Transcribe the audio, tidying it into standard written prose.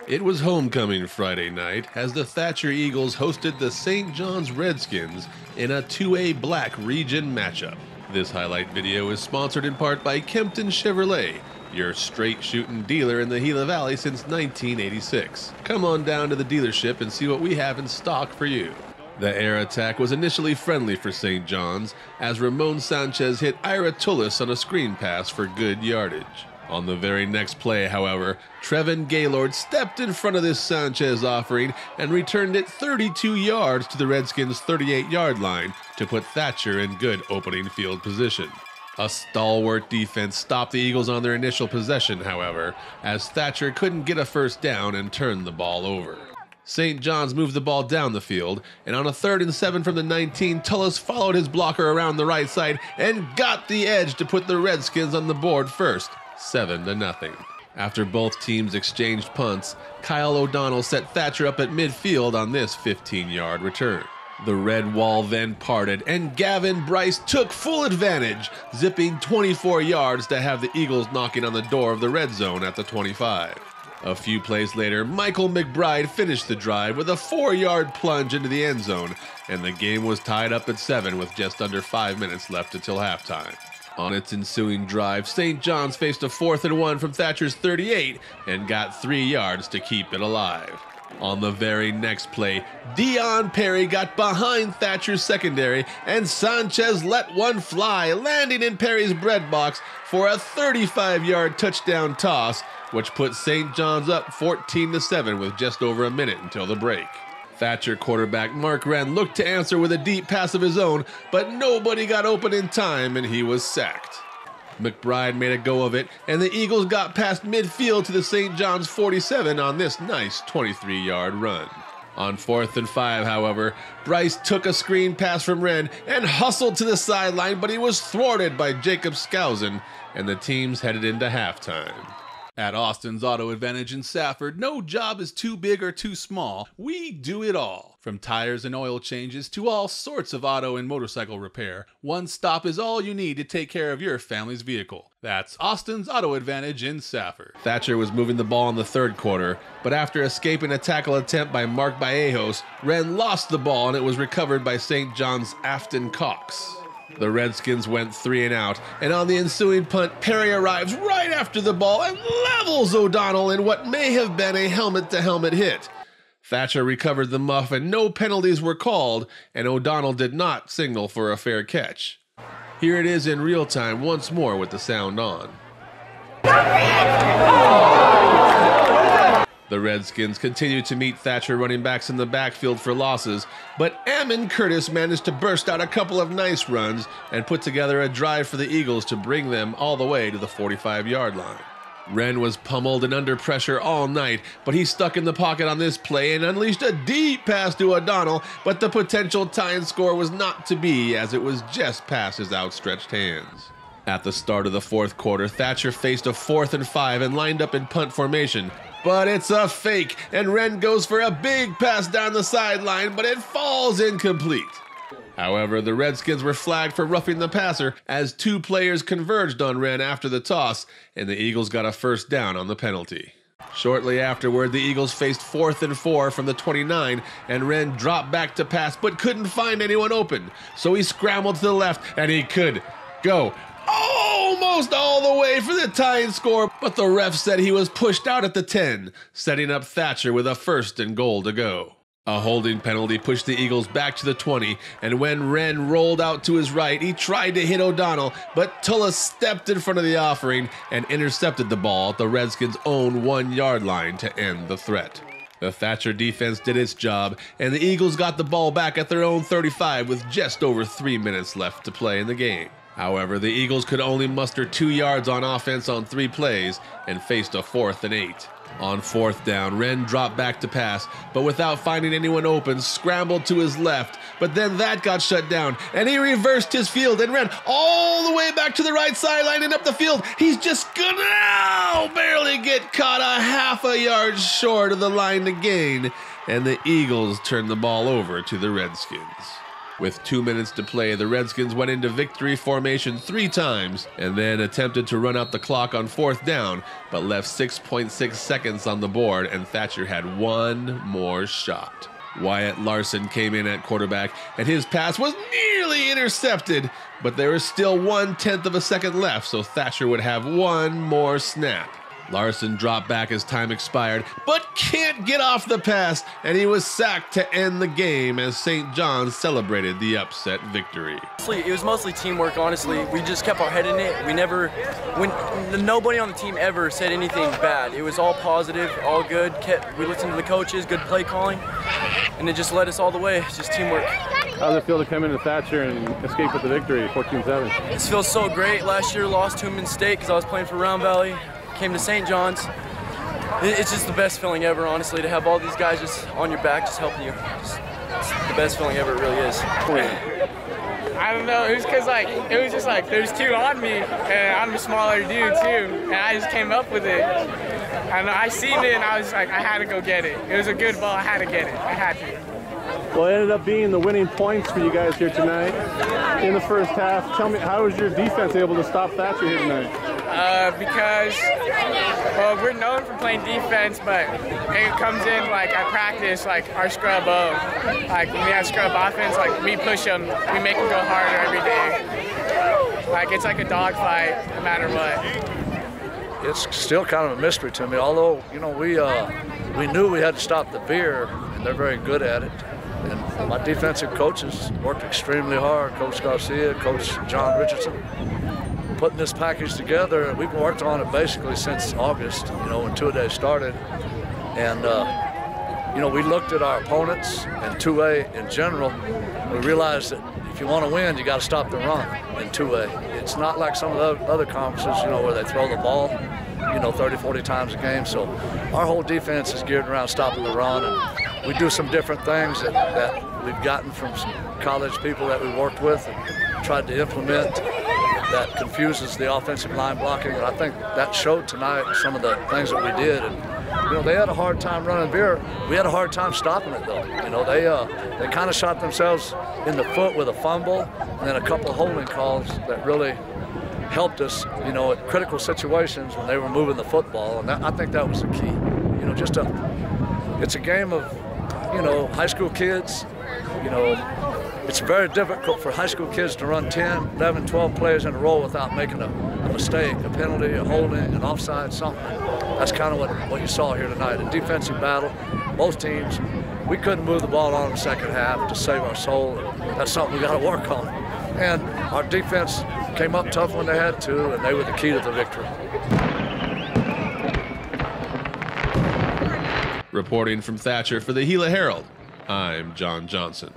It was homecoming Friday night as the Thatcher Eagles hosted the St. John's Redskins in a 2A Black region matchup. This highlight video is sponsored in part by Kempton Chevrolet, your straight-shooting dealer in the Gila Valley since 1986. Come on down to the dealership and see what we have in stock for you. The air attack was initially friendly for St. John's as Ramon Sanchez hit Ira Tullis on a screen pass for good yardage. On the very next play, however, Trevin Gaylord stepped in front of this Sanchez offering and returned it 32 yards to the Redskins' 38-yard line to put Thatcher in good opening field position. A stalwart defense stopped the Eagles on their initial possession, however, as Thatcher couldn't get a first down and turned the ball over. St. John's moved the ball down the field, and on a 3rd and 7 from the 19, Tullis followed his blocker around the right side and got the edge to put the Redskins on the board first, 7-0. After both teams exchanged punts, Kyle O'Donnell set Thatcher up at midfield on this 15-yard return. The red wall then parted, and Gavin Bryce took full advantage, zipping 24 yards to have the Eagles knocking on the door of the red zone at the 25. A few plays later, Michael McBride finished the drive with a 4-yard plunge into the end zone, and the game was tied up at 7 with just under 5 minutes left until halftime. On its ensuing drive, St. John's faced a 4th and 1 from Thatcher's 38 and got 3 yards to keep it alive. On the very next play, Dion Perry got behind Thatcher's secondary and Sanchez let one fly, landing in Perry's breadbox for a 35-yard touchdown toss, which put St. John's up 14-7 with just over a minute until the break. Thatcher quarterback Mark Wren looked to answer with a deep pass of his own, but nobody got open in time and he was sacked. McBride made a go of it, and the Eagles got past midfield to the St. John's 47 on this nice 23-yard run. On 4th and 5, however, Bryce took a screen pass from Wren and hustled to the sideline, but he was thwarted by Jacob Skousen, and the teams headed into halftime. At Austin's Auto Advantage in Safford, no job is too big or too small. We do it all. From tires and oil changes to all sorts of auto and motorcycle repair, one stop is all you need to take care of your family's vehicle. That's Austin's Auto Advantage in Safford. Thatcher was moving the ball in the 3rd quarter, but after escaping a tackle attempt by Mark Ballejos, Wren lost the ball and it was recovered by St. John's Afton Cox. The Redskins went 3 and out, and on the ensuing punt, Perry arrives right after the ball and levels O'Donnell in what may have been a helmet-to-helmet hit. Thatcher recovered the muff and no penalties were called, and O'Donnell did not signal for a fair catch. Here it is in real time once more with the sound on. The Redskins continued to meet Thatcher running backs in the backfield for losses, but Ammon Curtis managed to burst out a couple of nice runs and put together a drive for the Eagles to bring them all the way to the 45-yard line. Wren was pummeled and under pressure all night, but he stuck in the pocket on this play and unleashed a deep pass to O'Donnell, but the potential tying score was not to be as it was just past his outstretched hands. At the start of the 4th quarter, Thatcher faced a 4th and 5 and lined up in punt formation. But it's a fake, and Wren goes for a big pass down the sideline, but it falls incomplete. However, the Redskins were flagged for roughing the passer as 2 players converged on Wren after the toss, and the Eagles got a first down on the penalty. Shortly afterward, the Eagles faced 4th and 4 from the 29, and Wren dropped back to pass but couldn't find anyone open. So he scrambled to the left, and he could go almost all the way for the tying score, but the ref said he was pushed out at the 10, setting up Thatcher with a 1st and goal to go. A holding penalty pushed the Eagles back to the 20, and when Wren rolled out to his right, he tried to hit O'Donnell, but Tullis stepped in front of the offering and intercepted the ball at the Redskins' own 1-yard line to end the threat. The Thatcher defense did its job, and the Eagles got the ball back at their own 35 with just over 3 minutes left to play in the game. However, the Eagles could only muster 2 yards on offense on 3 plays and faced a 4th and 8. On 4th down, Wren dropped back to pass, but without finding anyone open, scrambled to his left, but then that got shut down, and he reversed his field and ran all the way back to the right sideline and up the field. He's just gonna barely get caught a half a yard short of the line to gain, and the Eagles turned the ball over to the Redskins. With 2 minutes to play, the Redskins went into victory formation 3 times and then attempted to run out the clock on 4th down, but left 6.6 seconds on the board, and Thatcher had one more shot. Wyatt Larson came in at quarterback, and his pass was nearly intercepted, but there was still 1/10 of a second left, so Thatcher would have one more snap. Larson dropped back as time expired, but can't get off the pass, and he was sacked to end the game as St. John's celebrated the upset victory. It was mostly teamwork, honestly. We just kept our head in it. Nobody on the team ever said anything bad. It was all positive, all good. We listened to the coaches, good play calling, and it just led us all the way. It's just teamwork. How does it feel to come into Thatcher and escape with the victory, 14-7? It feels so great. Last year, lost to him in state because I was playing for Round Valley. Came to St. John's. It's just the best feeling ever, honestly, to have all these guys just on your back, just helping you. It's the best feeling ever, it really is. I don't know, it was because it was just there's 2 on me, and I'm a smaller dude too, and I just came up with it. And I seen it, and I was like, I had to go get it. It was a good ball, I had to get it, I had to. Well, it ended up being the winning points for you guys here tonight in the first half. Tell me, how was your defense able to stop Thatcher here tonight? Because, well, we're known for playing defense, but it comes in at practice, our scrub O. When we have scrub offense, we push them, we make them go harder every day. It's like a dogfight, no matter what. It's still kind of a mystery to me, although, we knew we had to stop the veer, and they're very good at it. And my defensive coaches worked extremely hard, Coach Garcia, Coach John Richardson, putting this package together. We've worked on it basically since August, when two-a-day started. And, we looked at our opponents and 2A in general. We realized that if you want to win, you got to stop the run in 2A. It's not like some of the other conferences, where they throw the ball, 30, 40 times a game. So our whole defense is geared around stopping the run. And we do some different things that we've gotten from some college people that we worked with and tried to implement that confuses the offensive line blocking. And I think that showed tonight some of the things that we did. And, they had a hard time running veer. We had a hard time stopping it, though. They kind of shot themselves in the foot with a fumble and then a couple of holding calls that really helped us, at critical situations when they were moving the football. And I think that was the key. It's a game of, high school kids. It's very difficult for high school kids to run 10, 11, 12 plays in a row without making a mistake, a penalty, a holding, an offside, something. That's kind of what you saw here tonight. A defensive battle, both teams. We couldn't move the ball on in the second half to save our soul. That's something we got to work on. And our defense came up tough when they had to, and they were the key to the victory. Reporting from Thatcher for the Gila Herald, I'm John Johnson.